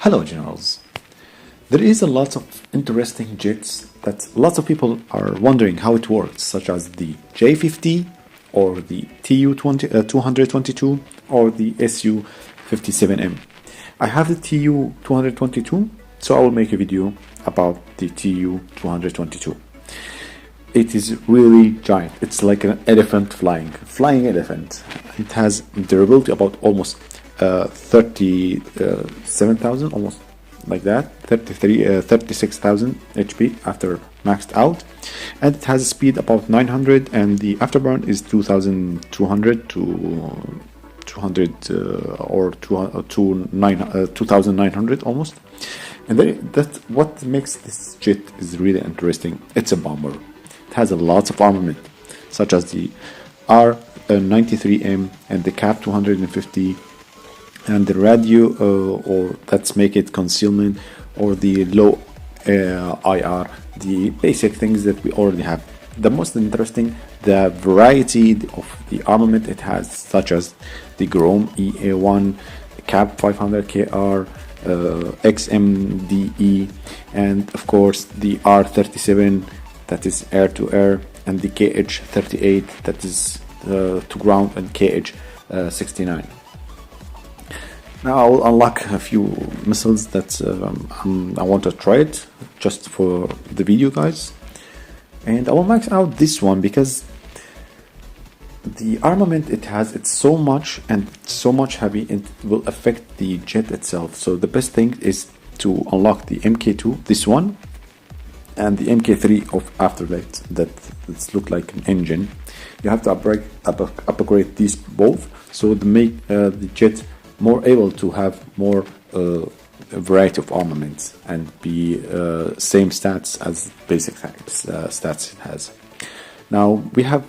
Hello generals. There is a lot of interesting jets that lots of people are wondering how it works, such as the J50 or the TU-222 or the SU-57M. I have the TU-222, so I will make a video about the TU-222. It is really giant. It's like an elephant flying elephant. It has durability about almost 37,000, almost like that, 36,000 HP after maxed out, and it has a speed about 900, and the afterburn is 2,200 to 200 or 2,900 almost. And that's what makes this jet is really interesting. It's a bomber. It has a lot of armament, such as the R93M and the Cap 250, and the radio, or that's make it concealment, or the low IR, the basic things that we already have. The most interesting, the variety of the armament it has, such as the Grom EA1, Cap 500KR, XMDE, and of course the R37, that is air-to-air, and the KH38, that is to ground, and KH69. Now I will unlock a few missiles that I want to try it just for the video, guys, and I will max out this one because the armament it has, it's so much and so much heavy, it will affect the jet itself. So the best thing is to unlock the MK2, this one, and the MK3 of after that it's look like an engine. You have to upgrade these both, so to make the jet more able to have more variety of armaments and be same stats as basic stats it has. Now we have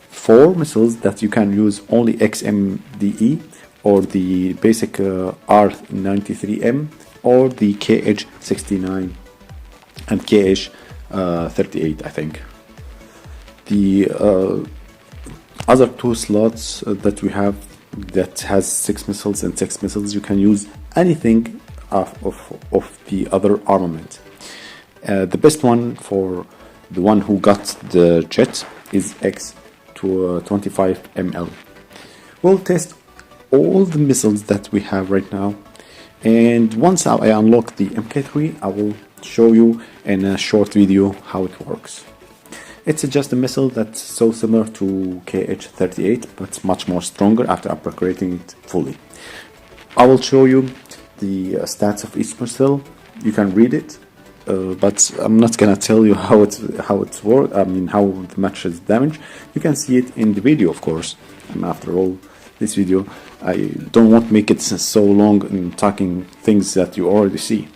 4 missiles that you can use, only XMDE or the basic R93M or the KH69 and KH38, I think. The other 2 slots that we have that has 6 missiles and 6 missiles, you can use anything of the other armament. The best one for the one who got the jet is X25ML. We'll test all the missiles that we have right now, and once I unlock the MK3, I will show you in a short video how it works. It's just a missile that's so similar to KH38, but much more stronger after upgrading it fully. I will show you the stats of each missile. You can read it, but I'm not gonna tell you how it works. I mean how much is damage. You can see it in the video, of course. And after all, this video, I don't want to make it so long and talking things that you already see.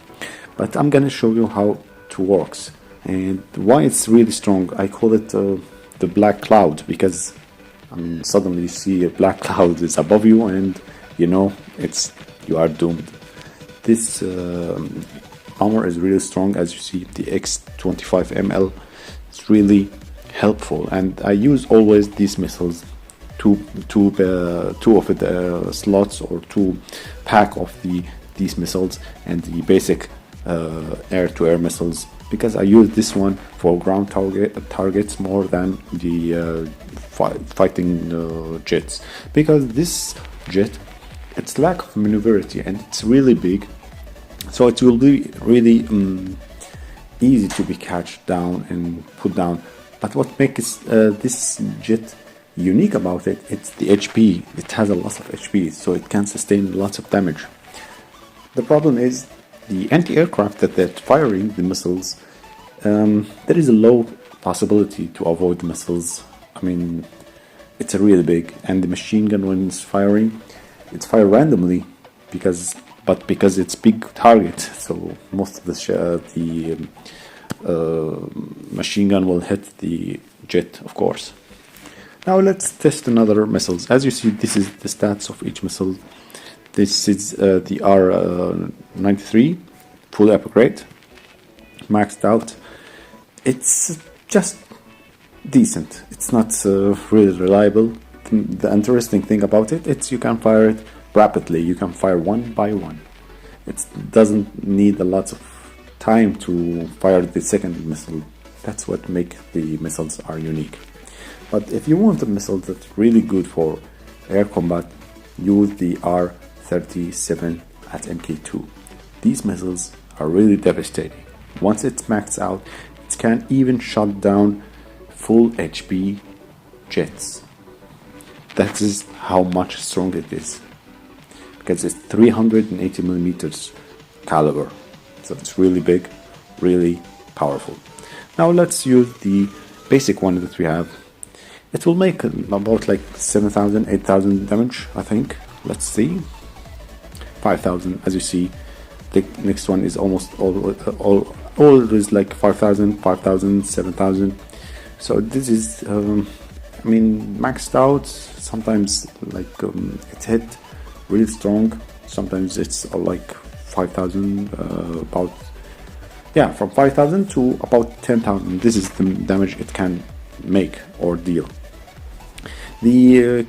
But I'm gonna show you how it works and why it's really strong. I call it the black cloud, because suddenly you see a black cloud is above you and you know you are doomed. This armor is really strong. As you see, the X25ML is really helpful, and I use always these missiles, two of the slots or 2 pack of these missiles and the basic air-to-air missiles, because I use this one for ground targets more than the fighting jets, because this jet, it's lack of maneuverability and it's really big, so it will be really easy to be catched down and put down. But what makes this jet unique about it, it's the HP. It has a lot of HP, so it can sustain lots of damage. The problem is the anti-aircraft that they're firing the missiles, there is a low possibility to avoid the missiles. I mean, it's a really big, and the machine gun, when it's firing, it's fired randomly because it's big target, so most of the machine gun will hit the jet, of course. Now let's test another missiles. As you see, this is the stats of each missile. This is the R93 full upgrade, maxed out. It's just decent. It's not really reliable. The interesting thing about it, you can fire it rapidly. You can fire one by one. It doesn't need a lot of time to fire the second missile. That's what makes the missiles are unique. But if you want a missile that's really good for air combat, use the R-37 at Mk2. These missiles are really devastating. Once it's maxed out, it can even shut down full HP jets. That is how much strong it is, because it's 380 millimeters caliber, so it's really big, really powerful. Now let's use the basic one that we have. It will make about like 7,000, 8,000 damage, I think. Let's see. 5,000, as you see. The next one is almost always like 5,000, 5,000, 7,000. So this is, I mean, maxed out. Sometimes like it hit really strong. Sometimes it's like 5,000, about, yeah, from 5,000 to about 10,000. This is the damage it can make or deal. The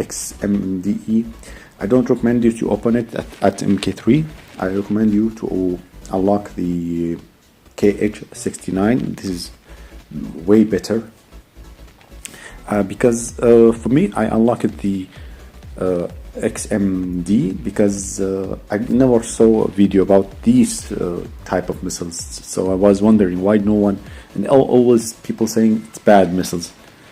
XMDE, I don't recommend you to open it at Mk3. I recommend you to unlock the KH69. This is way better, because for me, I unlocked the XMD because I never saw a video about these type of missiles, so I was wondering why no one, and always people saying it's bad missiles.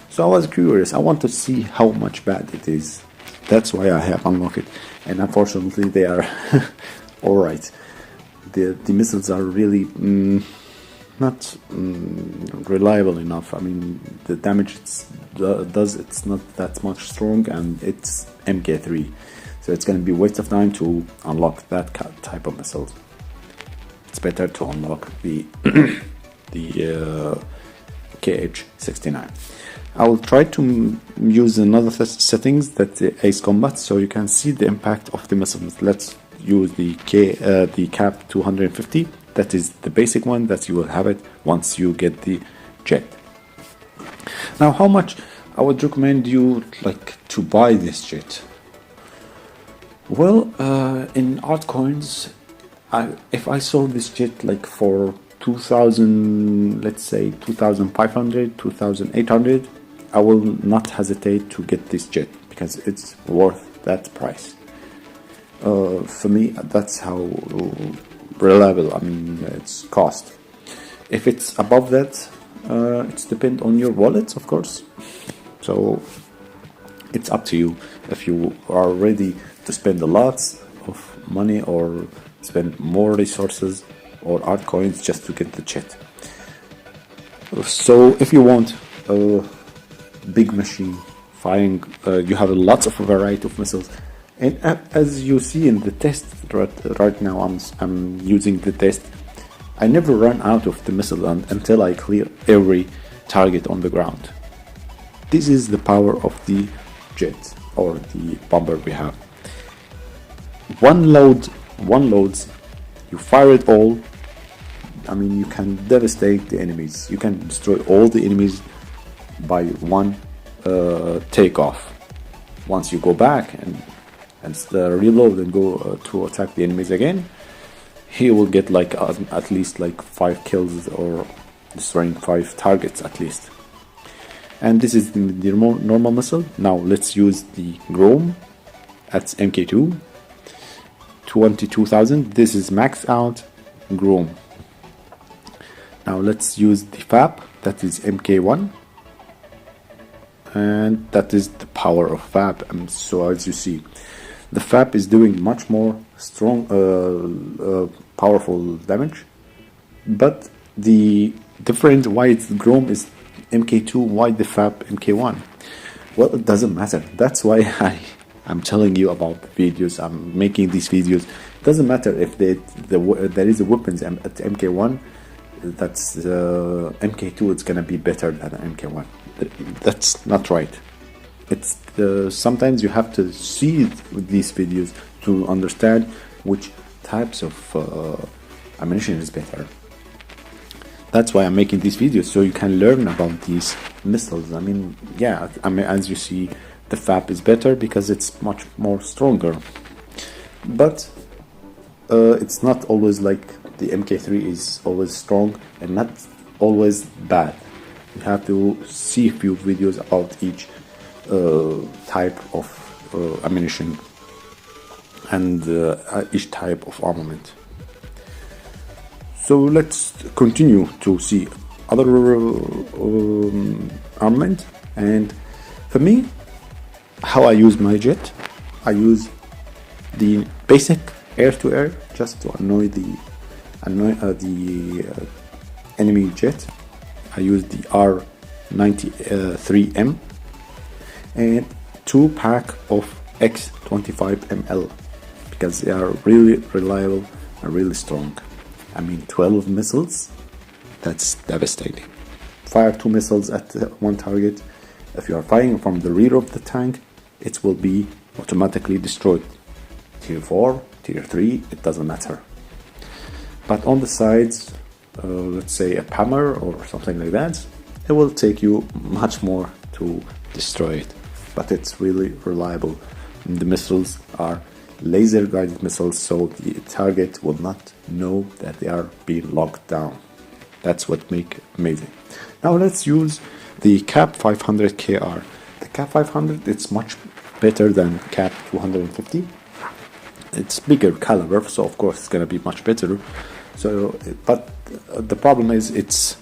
So I was curious. I want to see how much bad it is. That's why I have unlocked it, and unfortunately they are all right. The missiles are really not reliable enough. I mean, the damage it's not that much strong, and it's Mk3, so it's going to be a waste of time to unlock that type of missiles. It's better to unlock the KH69. I will try to use another settings that Ace Combat, so you can see the impact of the missiles. Let's use the cap 250. That is the basic one that you will have it once you get the jet. Now, how much I would recommend you like to buy this jet? Well, in altcoins, if I sold this jet like for 2,000, let's say 2,500, 2,800, I will not hesitate to get this jet because it's worth that price. For me, that's how reliable, I mean, it's cost. If it's above that, it's depend on your wallet, of course. So it's up to you if you are ready to spend a lot of money or spend more resources or altcoins just to get the jet. So if you want a big machine firing, you have lots of variety of missiles. And as you see in the test right now, I'm using the test. I never run out of the missile until I clear every target on the ground. This is the power of the jet or the bomber we have. One loads, you fire it all. I mean, you can devastate the enemies. You can destroy all the enemies by one takeoff. Once you go back and reload and go to attack the enemies again, he will get like at least like 5 kills or destroying 5 targets at least. And this is the normal missile. Now let's use the Grom at Mk2 22,000. This is maxed out Grom. Now let's use the FAP, that is Mk1, and that is the power of FAP. So as you see, the FAP is doing much more strong, powerful damage. But the difference why it's Grom is Mk2, why the FAP Mk1? Well, it doesn't matter. That's why I'm telling you about the videos. I'm making these videos. It doesn't matter if there is a weapons at Mk1. That's Mk2. It's gonna be better than Mk1. That's not right. It's sometimes you have to see these videos to understand which types of ammunition is better. That's why I'm making these videos, so you can learn about these missiles. I mean, yeah, I mean, as you see, the FAP is better because it's much more stronger. But it's not always like the MK3 is always strong and not always bad. You have to see a few videos about each type of ammunition and each type of armament. So let's continue to see other armament. And for me, how I use my jet, I use the basic air-to-air just to annoy the enemy jet. I use the R93M and 2 pack of X25ML because they are really reliable and really strong. I mean, 12 missiles, that's devastating. Fire 2 missiles at one target. If you are firing from the rear of the tank, it will be automatically destroyed. Tier 4, Tier 3, it doesn't matter. But on the sides, let's say a hammer or something like that, it will take you much more to destroy it. But it's really reliable. And the missiles are laser guided missiles, so the target will not know that they are being locked down. That's what makes amazing. Now let's use the Cap 500 KR. The Cap 500, it's much better than Cap 250. It's bigger caliber, so of course it's gonna be much better. So, but the problem is it's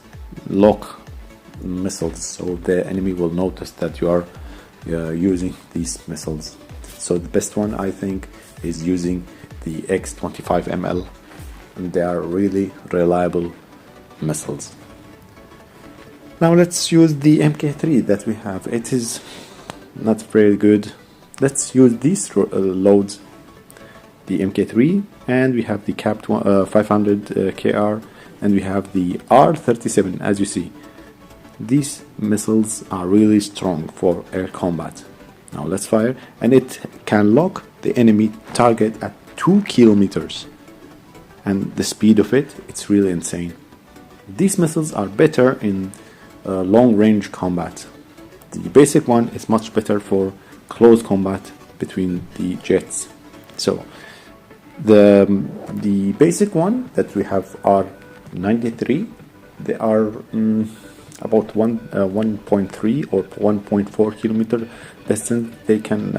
lock missiles, so the enemy will notice that you are using these missiles. So the best one, I think, is using the X25ML, and they are really reliable missiles. Now let's use the MK3 that we have. It is not very good. Let's use these loads, the MK3, and we have the Cap 500 KR, and we have the R37. As you see, these missiles are really strong for air combat. Now let's fire, and it can lock the enemy target at 2 kilometers, and the speed of it, it's really insane. These missiles are better in long range combat. The basic one is much better for close combat between the jets. So the basic one that we have are 93. They are about 1.3 or 1.4 kilometer distance. They can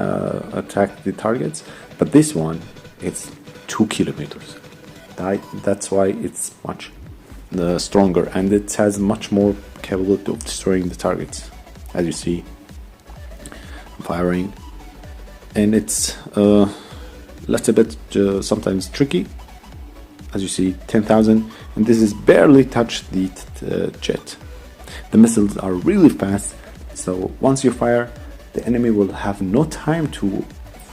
attack the targets, but this one, it's 2 kilometers. That's why it's much stronger, and it has much more capability of destroying the targets. As you see, firing, and it's a little bit sometimes tricky. As you see, 10,000, and this is barely touched the jet. The missiles are really fast, so once you fire, the enemy will have no time to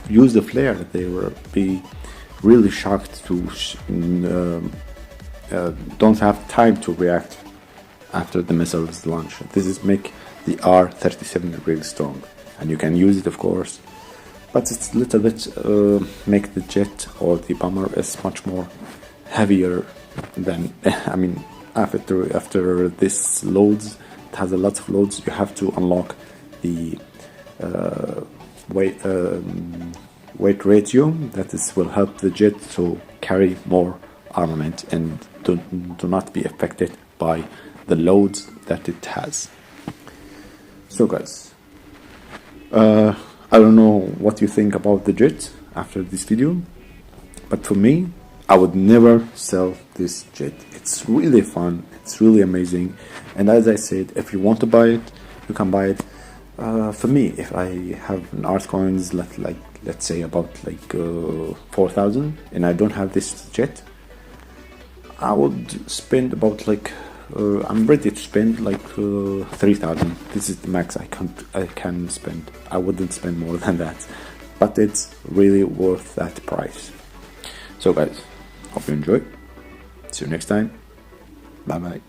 use the flare. They will be really shocked to don't have time to react after the missiles launch. This is make the R37 really strong, and you can use it, of course, but it's a little bit make the jet or the bomber is much more heavier than I mean, after this loads, it has a lot of loads. You have to unlock the weight ratio that will help the jet to carry more armament and do not be affected by the loads that it has. So guys, I don't know what you think about the jet after this video, but for me, I would never sell this jet. It's really fun, it's really amazing, and as I said, if you want to buy it, you can buy it. For me, if I have an art coins, let's say about 4,000, and I don't have this jet, I would spend about I'm ready to spend 3,000. This is the max I can spend. I wouldn't spend more than that, but it's really worth that price. So guys, hope you enjoy. See you next time. Bye bye.